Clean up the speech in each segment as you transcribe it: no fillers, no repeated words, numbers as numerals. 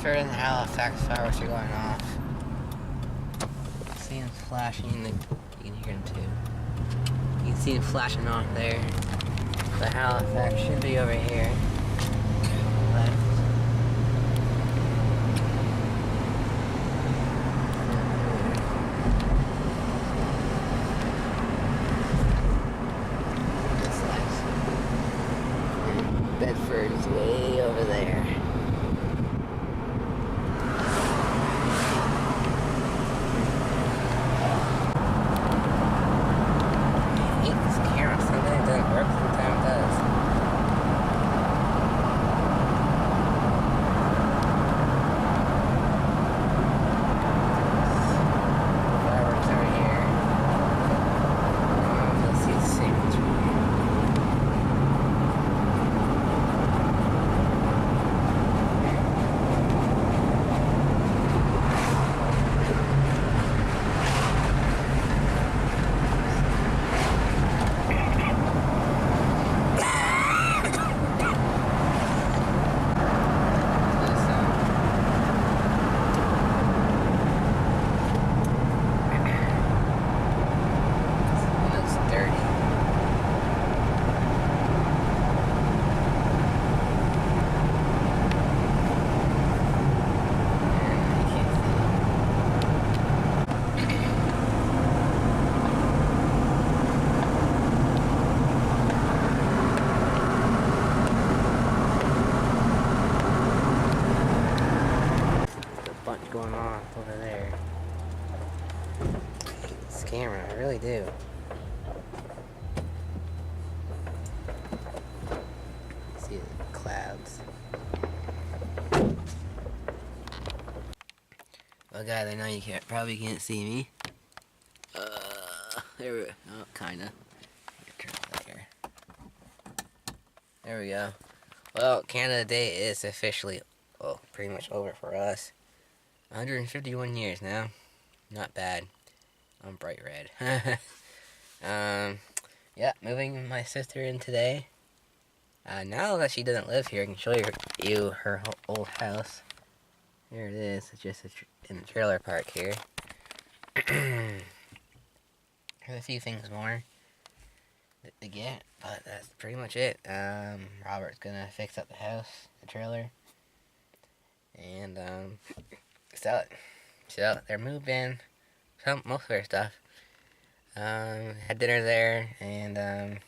Bedford and Halifax fireworks are going off. See them flashing, you can hear them too. You can see them flashing off there. The Halifax should be over here. Left. Bedford is way over there. I hate this camera. Sometimes it doesn't work, sometimes it does. Fireworks over here. Let's see the signals from here. Going on over there. This camera, I really do. See the clouds. Well, guys, I know you probably can't see me. There we go. Oh, kinda. There we go. Well, Canada Day is officially, well, pretty much over for us. 151 years now. Not bad. I'm bright red. Yeah, moving my sister in today. Now that she doesn't live here, I can show you her old house. Here it is. It's just in the trailer park here. There's a few things more to get, but that's pretty much it. Robert's gonna fix up the house, the trailer, and sell it. So they're moved in, most of their stuff. Had dinner there, and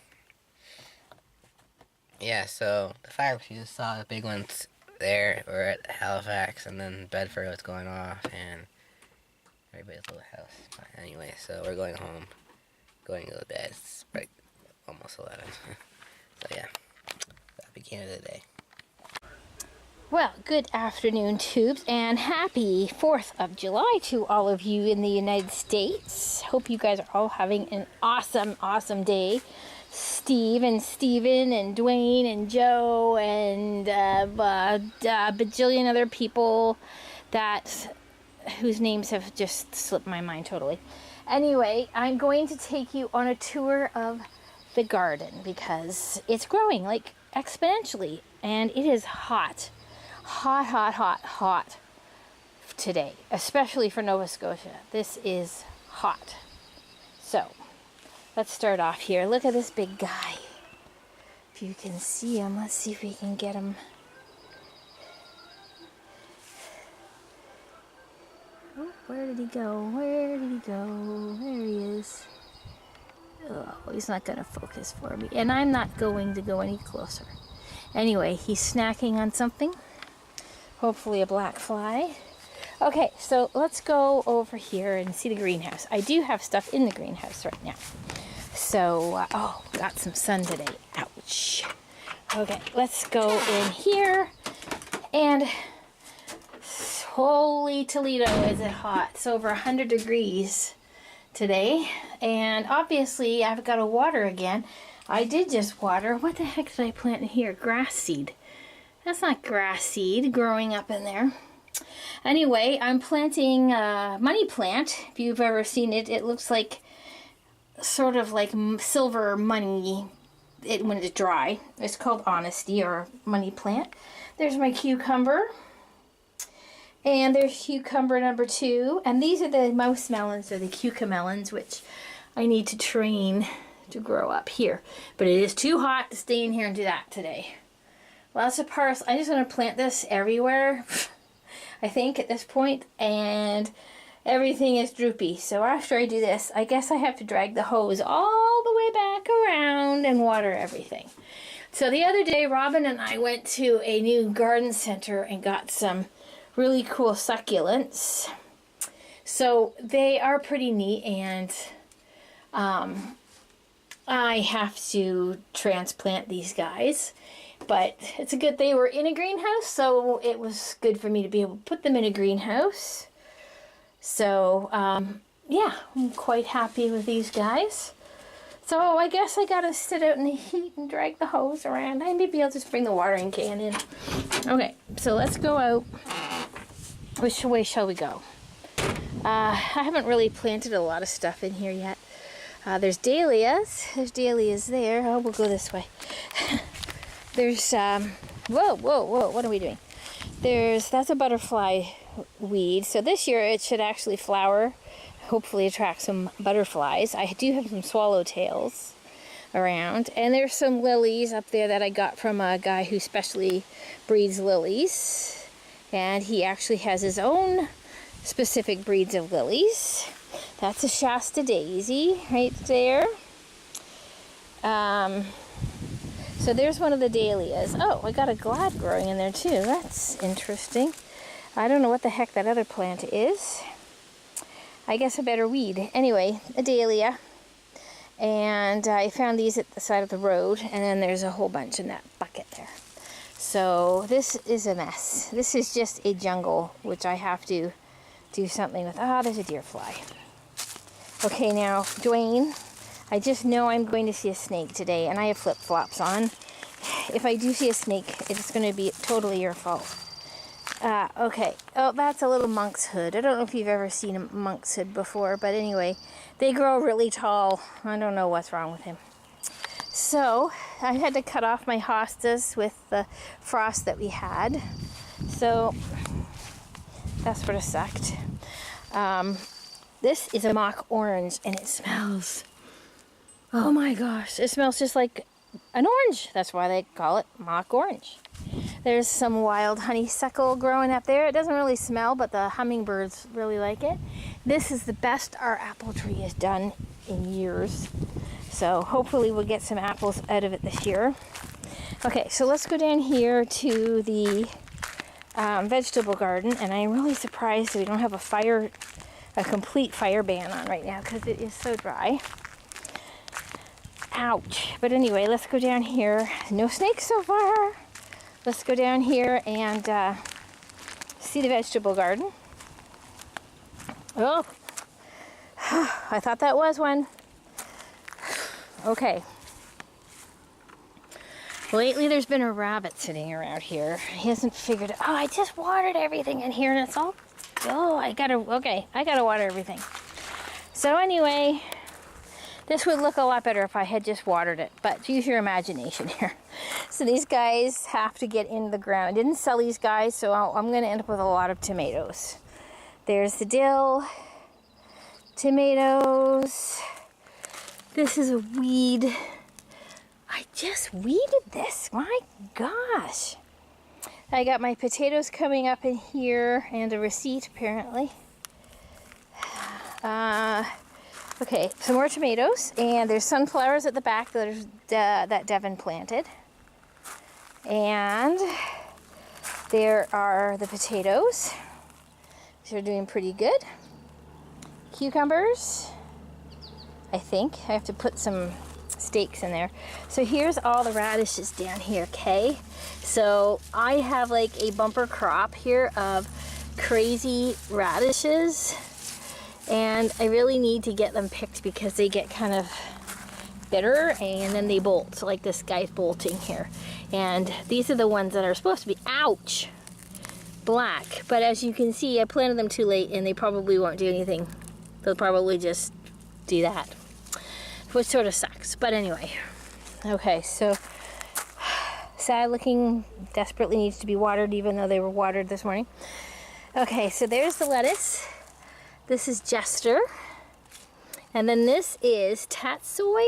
yeah. So the fireworks you just saw, the big ones there, were at Halifax, and then Bedford was going off, and everybody's little house. But anyway, so we're going home, going to bed. It's like almost 11. So yeah, that'll be Canada Day. Well, good afternoon, tubes, and happy 4th of July to all of you in the United States. Hope you guys are all having an awesome, awesome day. Steve and Steven and Dwayne and Joe and bajillion other people whose names have just slipped my mind totally. Anyway, I'm going to take you on a tour of the garden because it's growing like exponentially, and it is hot. Hot today, especially for Nova Scotia. This is hot. So, let's start off here. Look at this big guy. If you can see him, let's see if we can get him. Oh, where did he go? Where did he go? There he is. Oh, he's not going to focus for me. And I'm not going to go any closer. Anyway, he's snacking on something. Hopefully a black fly. Okay, so let's go over here and see the greenhouse. I do have stuff in the greenhouse right now. So, oh, got some sun today. Ouch. Okay, let's go in here. And holy Toledo, is it hot. It's over 100 degrees today. And obviously, I've got to water again. I did just water. What the heck did I plant in here? Grass seed. That's not grass seed growing up in there. Anyway, I'm planting money plant. If you've ever seen it, it looks like sort of like silver money when it's dry. It's called honesty or money plant. There's my cucumber. And there's cucumber number 2. And these are the mouse melons, or the cucamelons, which I need to train to grow up here. But it is too hot to stay in here and do that today. Lots of parsley. I just want to plant this everywhere, I think, at this point. And everything is droopy. So after I do this, I guess I have to drag the hose all the way back around and water everything. So the other day, Robin and I went to a new garden center and got some really cool succulents. So they are pretty neat, and I have to transplant these guys. But it's a good, they were in a greenhouse, so it was good for me to be able to put them in a greenhouse. So, yeah, I'm quite happy with these guys. So I guess I gotta sit out in the heat and drag the hose around. Maybe I'll just bring the watering can in. Okay, so let's go out. Which way shall we go? I haven't really planted a lot of stuff in here yet. There's dahlias. There's dahlias there. Oh, we'll go this way. There's, whoa, what are we doing? That's a butterfly weed. So this year it should actually flower. Hopefully attract some butterflies. I do have some swallowtails around. And there's some lilies up there that I got from a guy who specially breeds lilies. And he actually has his own specific breeds of lilies. That's a Shasta daisy right there. So there's one of the dahlias. Oh, I got a glad growing in there too. That's interesting. I don't know what the heck that other plant is. I guess a better weed. Anyway, a dahlia. And I found these at the side of the road. And then there's a whole bunch in that bucket there. So this is a mess. This is just a jungle, which I have to do something with. Ah, there's a deer fly. Okay, now, Dwayne, I just know I'm going to see a snake today, and I have flip-flops on. If I do see a snake, it's going to be totally your fault. Okay. Oh, that's a little monk's hood. I don't know if you've ever seen a monk's hood before, but anyway, they grow really tall. I don't know what's wrong with him. So, I had to cut off my hostas with the frost that we had. So, that sort of sucked. This is a mock orange, and it smells... Oh my gosh, it smells just like an orange. That's why they call it mock orange. There's some wild honeysuckle growing up there. It doesn't really smell, but the hummingbirds really like it. This is the best our apple tree has done in years. So hopefully we'll get some apples out of it this year. Okay, so let's go down here to the vegetable garden. And I'm really surprised that we don't have a complete fire ban on right now because it is so dry. Ouch. But anyway, let's go down here. No snakes so far. Let's go down here and see the vegetable garden. Oh, I thought that was one. Okay. Lately there's been a rabbit sitting around here. He hasn't figured out. Oh, I just watered everything in here and it's all... Oh, I gotta water everything. So anyway... This would look a lot better if I had just watered it, but use your imagination here. So these guys have to get in the ground. I didn't sell these guys, so I'm going to end up with a lot of tomatoes. There's the dill, tomatoes. This is a weed. I just weeded this. My gosh. I got my potatoes coming up in here and a receipt apparently. Okay, some more tomatoes, and there's sunflowers at the back that Devin planted. And there are the potatoes. These are doing pretty good. Cucumbers, I think. I have to put some stakes in there. So here's all the radishes down here, okay? So I have like a bumper crop here of crazy radishes. And I really need to get them picked because they get kind of bitter and then they bolt. So like this guy's bolting here. And these are the ones that are supposed to be, ouch, black. But as you can see, I planted them too late and they probably won't do anything. They'll probably just do that, which sort of sucks. But anyway, okay, so sad looking, desperately needs to be watered even though they were watered this morning. Okay, so there's the lettuce. This is Jester. And then this is tatsoi.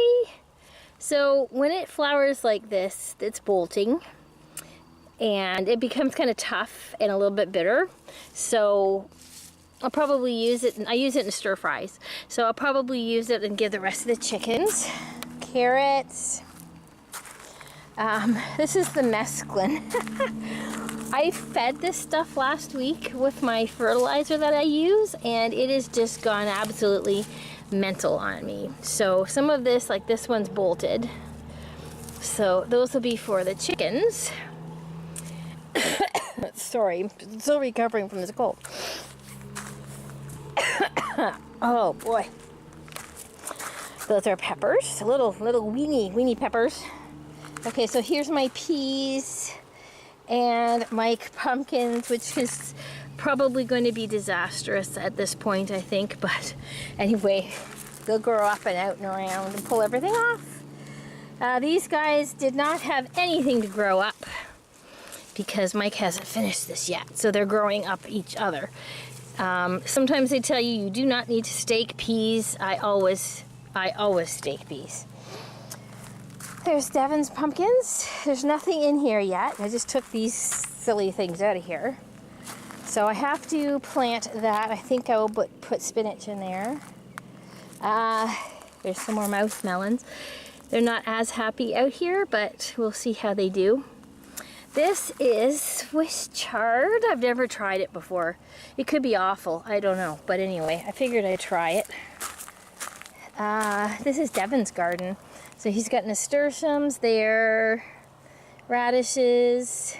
So when it flowers like this, it's bolting. And it becomes kind of tough and a little bit bitter. So I'll probably use it, I use it in stir fries. So I'll probably use it and give the rest of the chickens. Carrots. This is the mesclun. I fed this stuff last week with my fertilizer that I use, and it has just gone absolutely mental on me. So some of this, like this one's bolted. So those will be for the chickens. Sorry, I'm still recovering from this cold. Oh boy. Those are peppers, little weeny peppers. Okay, so here's my peas and my pumpkins, which is probably going to be disastrous at this point, I think. But anyway, they'll grow up and out and around and pull everything off. These guys did not have anything to grow up because Mike hasn't finished this yet. So they're growing up each other. Sometimes they tell you do not need to stake peas. I always stake peas. There's Devon's pumpkins. There's nothing in here yet. I just took these silly things out of here. So I have to plant that. I think I will put spinach in there. There's some more mouse melons. They're not as happy out here, but we'll see how they do. This is Swiss chard. I've never tried it before. It could be awful. I don't know. But anyway, I figured I'd try it. This is Devon's garden. So he's got nasturtiums there, radishes,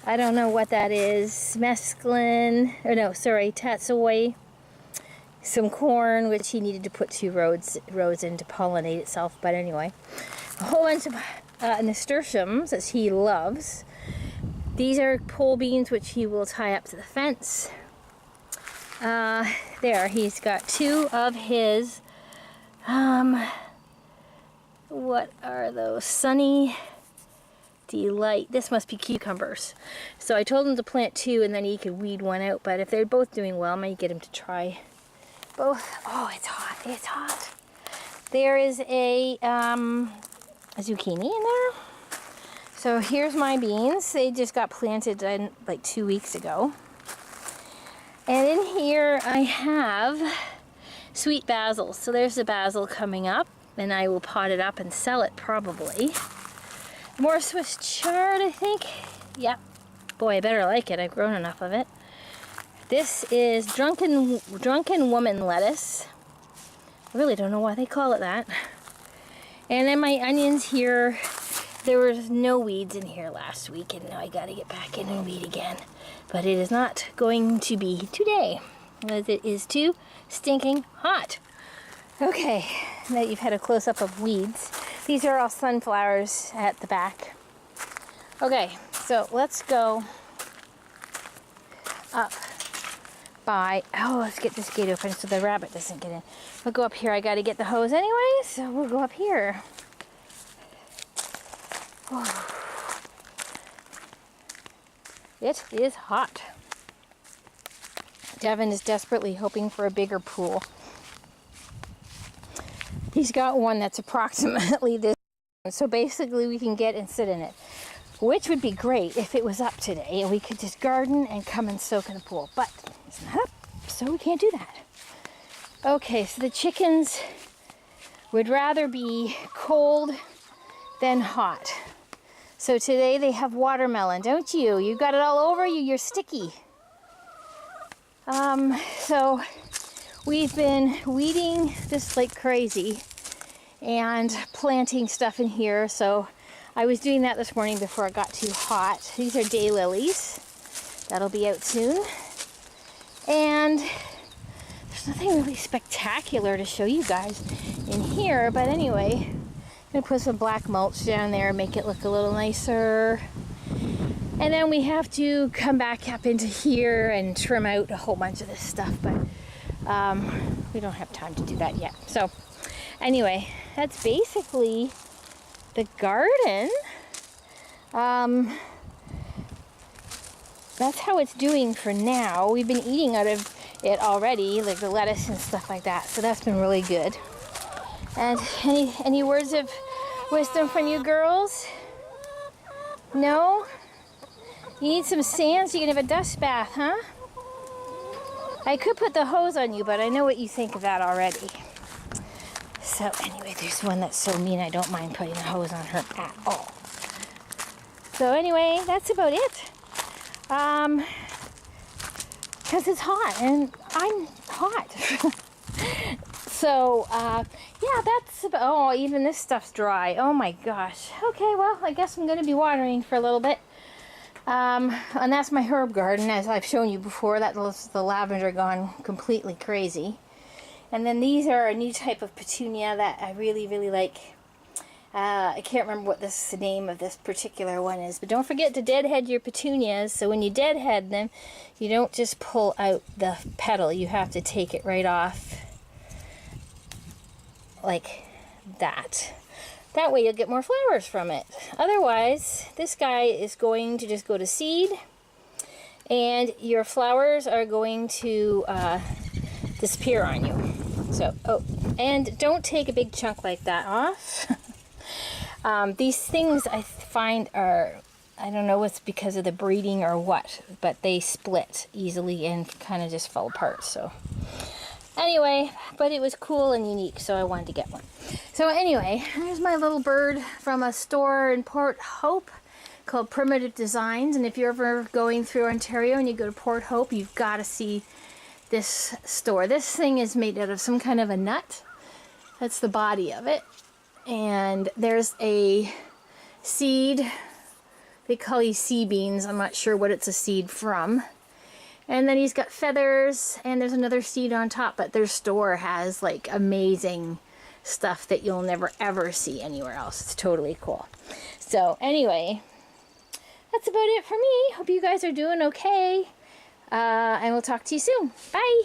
I don't know what that is, mesclun, or no, sorry, tatsoi, some corn, which he needed to put 2 rows in to pollinate itself, but anyway. A whole bunch of nasturtiums that he loves. These are pole beans, which he will tie up to the fence. There, he's got 2 of his, what are those? Sunny Delight. This must be cucumbers. So I told him to plant 2 and then he could weed 1 out. But if they're both doing well, I might get him to try both. Oh, it's hot. It's hot. There is a zucchini in there. So here's my beans. They just got planted like 2 weeks ago. And in here I have sweet basil. So there's the basil coming up. And I will pot it up and sell it probably. More Swiss chard, I think. Yep. Boy, I better like it. I've grown enough of it. This is drunken woman lettuce. I really don't know why they call it that. And then my onions here. There was no weeds in here last week, and now I got to get back in and weed again. But it is not going to be today, as it is too stinking hot. Okay, now that you've had a close-up of weeds. These are all sunflowers at the back. Okay, so let's go up by, let's get this gate open so the rabbit doesn't get in. We'll go up here. I got to get the hose anyway, so we'll go up here. Oh. It is hot. Devon is desperately hoping for a bigger pool. He's got one that's approximately this, so basically we can get and sit in it, which would be great if it was up today and we could just garden and come and soak in the pool, but it's not up, so we can't do that. Okay, so the chickens would rather be cold than hot. So today they have watermelon, don't you? You got it all over you, you're sticky. So we've been weeding this like crazy and planting stuff in here. So I was doing that this morning before it got too hot. These are daylilies. That'll be out soon. And there's nothing really spectacular to show you guys in here. But anyway, I'm going to put some black mulch down there and make it look a little nicer. And then we have to come back up into here and trim out a whole bunch of this stuff. But we don't have time to do that yet. So anyway, that's basically the garden. that's how it's doing for now. We've been eating out of it already, like the lettuce and stuff like that. So that's been really good. And any words of wisdom from you girls? No? You need some sand so you can have a dust bath, huh? I could put the hose on you, but I know what you think of that already. So anyway, there's one that's so mean I don't mind putting a hose on her at all. So anyway, that's about it. Because it's hot and I'm hot. So, yeah, that's about, oh, even this stuff's dry. Oh my gosh. Okay, well, I guess I'm going to be watering for a little bit. And that's my herb garden, as I've shown you before. That was the lavender gone completely crazy. And then these are a new type of petunia that I really, really like. I can't remember what the name of this particular one is, but don't forget to deadhead your petunias. So when you deadhead them, you don't just pull out the petal. You have to take it right off like that. That way you'll get more flowers from it. Otherwise, this guy is going to just go to seed, and your flowers are going to disappear on you. So, oh, and don't take a big chunk like that off. These things I find are, I don't know what's because of the breeding or what, but they split easily and kind of just fall apart. So anyway, but it was cool and unique, so I wanted to get one. So anyway, here's my little bird from a store in Port Hope called Primitive Designs. And if you're ever going through Ontario and you go to Port Hope, you've got to see this store. This thing is made out of some kind of a nut. That's the body of it. And there's a seed. They call these sea beans. I'm not sure what it's a seed from. And then he's got feathers, and there's another seed on top, but their store has like amazing stuff that you'll never ever see anywhere else. It's totally cool. So anyway, that's about it for me. Hope you guys are doing okay. And we'll talk to you soon. Bye.